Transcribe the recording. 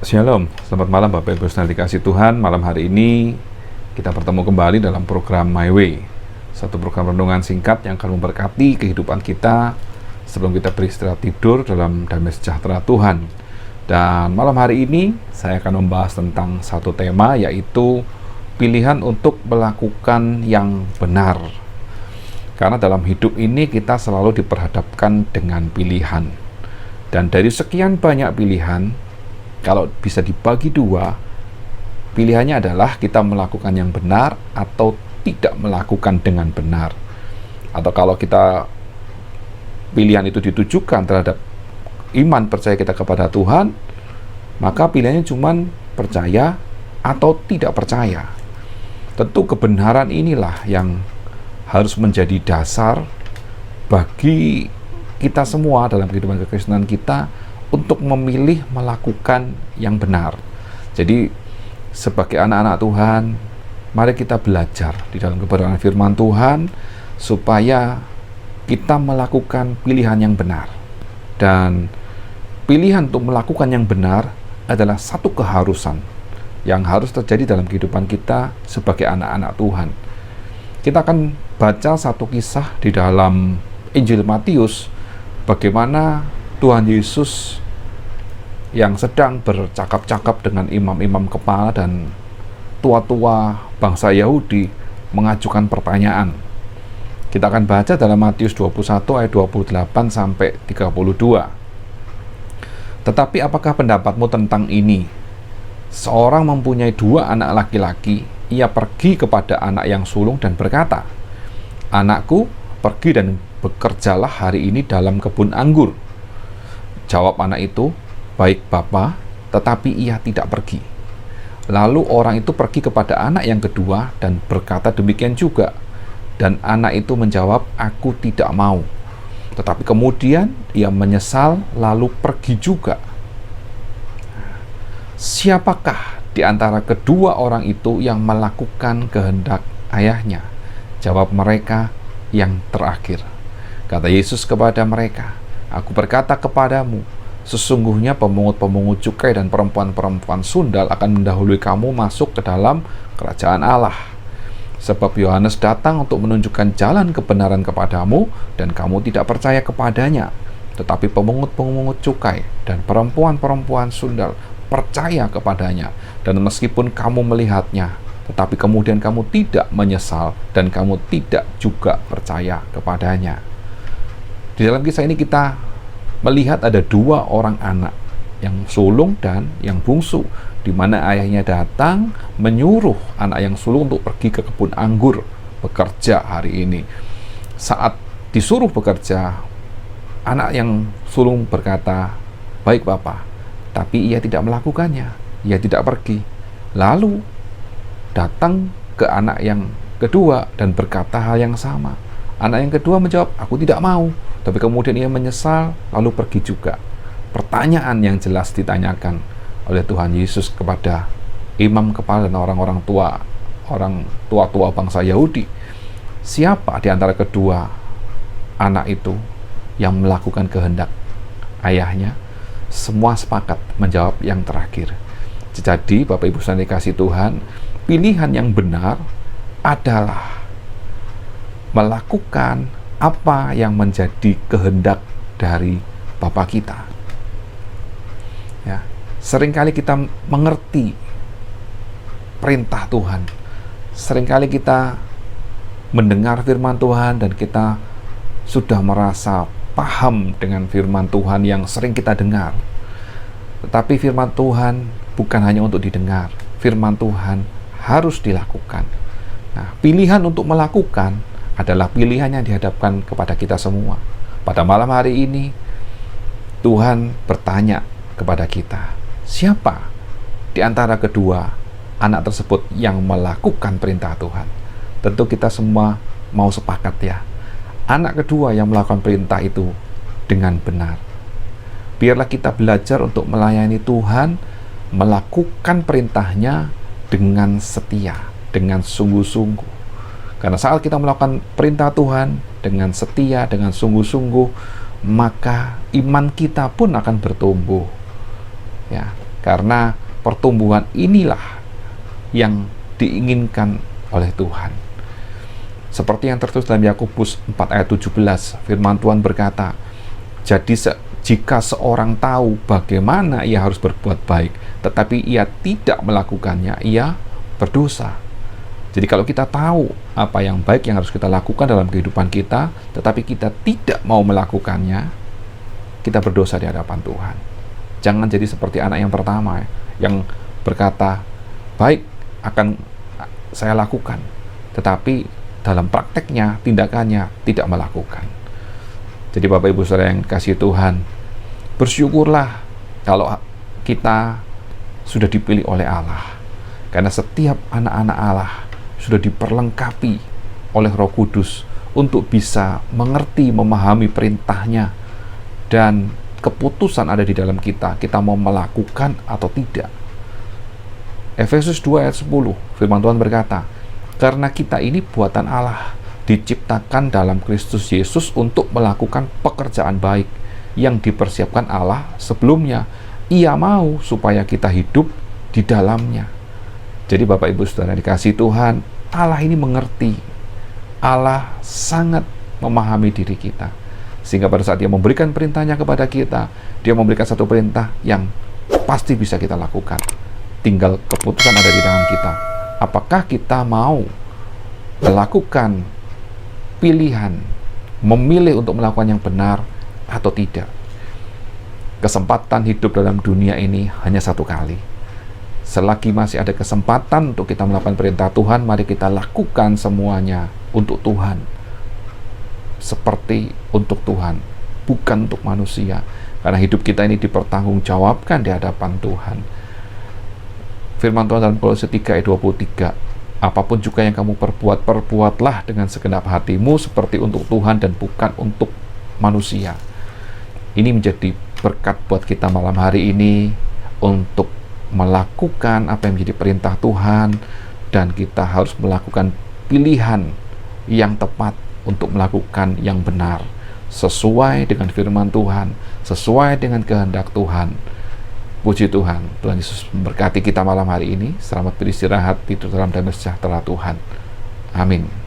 Shalom, selamat malam Bapak Ibu sekalian dikasih Tuhan. Malam hari ini kita bertemu kembali dalam program My Way, satu program renungan singkat yang akan memberkati kehidupan kita sebelum kita beristirahat tidur dalam damai sejahtera Tuhan. Dan malam hari ini saya akan membahas tentang satu tema, yaitu pilihan untuk melakukan yang benar. Karena dalam hidup ini kita selalu diperhadapkan dengan pilihan. Dan dari sekian banyak pilihan, kalau bisa dibagi dua, pilihannya adalah kita melakukan yang benar atau tidak melakukan dengan benar. Atau kalau kita pilihan itu ditujukan terhadap iman percaya kita kepada Tuhan, maka pilihannya cuma percaya atau tidak percaya. Tentu kebenaran inilah yang harus menjadi dasar bagi kita semua dalam kehidupan kekristenan kita untuk memilih melakukan yang benar. Jadi sebagai anak-anak Tuhan, mari kita belajar di dalam kebenaran firman Tuhan supaya kita melakukan pilihan yang benar. Dan pilihan untuk melakukan yang benar adalah satu keharusan yang harus terjadi dalam kehidupan kita sebagai anak-anak Tuhan. Kita akan baca satu kisah di dalam Injil Matius, bagaimana Tuhan Yesus yang sedang bercakap-cakap dengan imam-imam kepala dan tua-tua bangsa Yahudi mengajukan pertanyaan. Kita akan baca dalam Matius 21 ayat 28 sampai 32. Tetapi apakah pendapatmu tentang ini? Seorang mempunyai dua anak laki-laki, ia pergi kepada anak yang sulung dan berkata, "Anakku, pergi dan bekerjalah hari ini dalam kebun anggur." Jawab anak itu, "Baik Bapa," tetapi ia tidak pergi. Lalu orang itu pergi kepada anak yang kedua dan berkata demikian juga. Dan anak itu menjawab, "Aku tidak mau." Tetapi kemudian ia menyesal lalu pergi juga. Siapakah di antara kedua orang itu yang melakukan kehendak ayahnya? Jawab mereka, "Yang terakhir." Kata Yesus kepada mereka, "Aku berkata kepadamu, sesungguhnya pemungut-pemungut cukai dan perempuan-perempuan sundal akan mendahului kamu masuk ke dalam kerajaan Allah. Sebab Yohanes datang untuk menunjukkan jalan kebenaran kepadamu, dan kamu tidak percaya kepadanya. Tetapi pemungut-pemungut cukai dan perempuan-perempuan sundal percaya kepadanya. Dan meskipun kamu melihatnya, tetapi kemudian kamu tidak menyesal, dan kamu tidak juga percaya kepadanya." Di dalam kisah ini kita melihat ada dua orang anak, yang sulung dan yang bungsu, di mana ayahnya datang menyuruh anak yang sulung untuk pergi ke kebun anggur bekerja hari ini. Saat disuruh bekerja, anak yang sulung berkata, "Baik Bapa," tapi ia tidak melakukannya, ia tidak pergi. Lalu datang ke anak yang kedua dan berkata hal yang sama. Anak yang kedua menjawab, "Aku tidak mau," tapi kemudian ia menyesal lalu pergi juga. Pertanyaan yang jelas ditanyakan oleh Tuhan Yesus kepada imam kepala dan orang tua-tua bangsa Yahudi. Siapa di antara kedua anak itu yang melakukan kehendak ayahnya? Semua sepakat menjawab yang terakhir. Jadi Bapak Ibu sekalian dikasih Tuhan, pilihan yang benar adalah melakukan apa yang menjadi kehendak dari Bapa kita. Ya, seringkali kita mengerti perintah Tuhan. Seringkali kita mendengar firman Tuhan dan kita sudah merasa paham dengan firman Tuhan yang sering kita dengar. Tetapi firman Tuhan bukan hanya untuk didengar. Firman Tuhan harus dilakukan. Nah, pilihan untuk melakukan adalah pilihan yang dihadapkan kepada kita semua. Pada malam hari ini, Tuhan bertanya kepada kita, siapa di antara kedua anak tersebut yang melakukan perintah Tuhan? Tentu kita semua mau sepakat ya, anak kedua yang melakukan perintah itu dengan benar. Biarlah kita belajar untuk melayani Tuhan, melakukan perintahnya dengan setia, dengan sungguh-sungguh. Karena saat kita melakukan perintah Tuhan dengan setia, dengan sungguh-sungguh, maka iman kita pun akan bertumbuh. Ya, Karena pertumbuhan inilah yang diinginkan oleh Tuhan. Seperti yang tertulis dalam Yakobus 4 ayat 17, firman Tuhan berkata, jadi jika seorang tahu bagaimana ia harus berbuat baik, tetapi ia tidak melakukannya, ia berdosa. Jadi kalau kita tahu apa yang baik yang harus kita lakukan dalam kehidupan kita, tetapi kita tidak mau melakukannya, kita berdosa di hadapan Tuhan. Jangan jadi seperti anak yang pertama, yang berkata, baik akan saya lakukan, tetapi dalam prakteknya, tindakannya tidak melakukan. Jadi Bapak Ibu Saudara yang kasih Tuhan, bersyukurlah kalau kita sudah dipilih oleh Allah. Karena setiap anak-anak Allah sudah diperlengkapi oleh Roh Kudus untuk bisa mengerti, memahami perintahnya, dan keputusan ada di dalam kita mau melakukan atau tidak. Efesus 2 ayat 10, firman Tuhan berkata, karena kita ini buatan Allah, diciptakan dalam Kristus Yesus untuk melakukan pekerjaan baik yang dipersiapkan Allah sebelumnya. Ia mau supaya kita hidup di dalamnya. Jadi Bapak Ibu Saudara dikasih Tuhan, Allah ini mengerti. Allah sangat memahami diri kita. Sehingga pada saat Dia memberikan perintahnya kepada kita, Dia memberikan satu perintah yang pasti bisa kita lakukan. Tinggal keputusan ada di tangan kita. Apakah kita mau melakukan pilihan, memilih untuk melakukan yang benar atau tidak? Kesempatan hidup dalam dunia ini hanya satu kali. Selagi masih ada kesempatan untuk kita melakukan perintah Tuhan, mari kita lakukan semuanya untuk Tuhan. Seperti untuk Tuhan, bukan untuk manusia. Karena hidup kita ini dipertanggungjawabkan di hadapan Tuhan. Firman Tuhan dalam Kolose 3 ayat 23, apapun juga yang kamu perbuat, perbuatlah dengan segenap hatimu seperti untuk Tuhan dan bukan untuk manusia. Ini menjadi berkat buat kita malam hari ini untuk melakukan apa yang menjadi perintah Tuhan, dan kita harus melakukan pilihan yang tepat untuk melakukan yang benar sesuai dengan firman Tuhan, sesuai dengan kehendak Tuhan. Puji Tuhan, Tuhan Yesus memberkati kita malam hari ini. Selamat beristirahat, tidur dalam damai sejahtera Tuhan. Amin.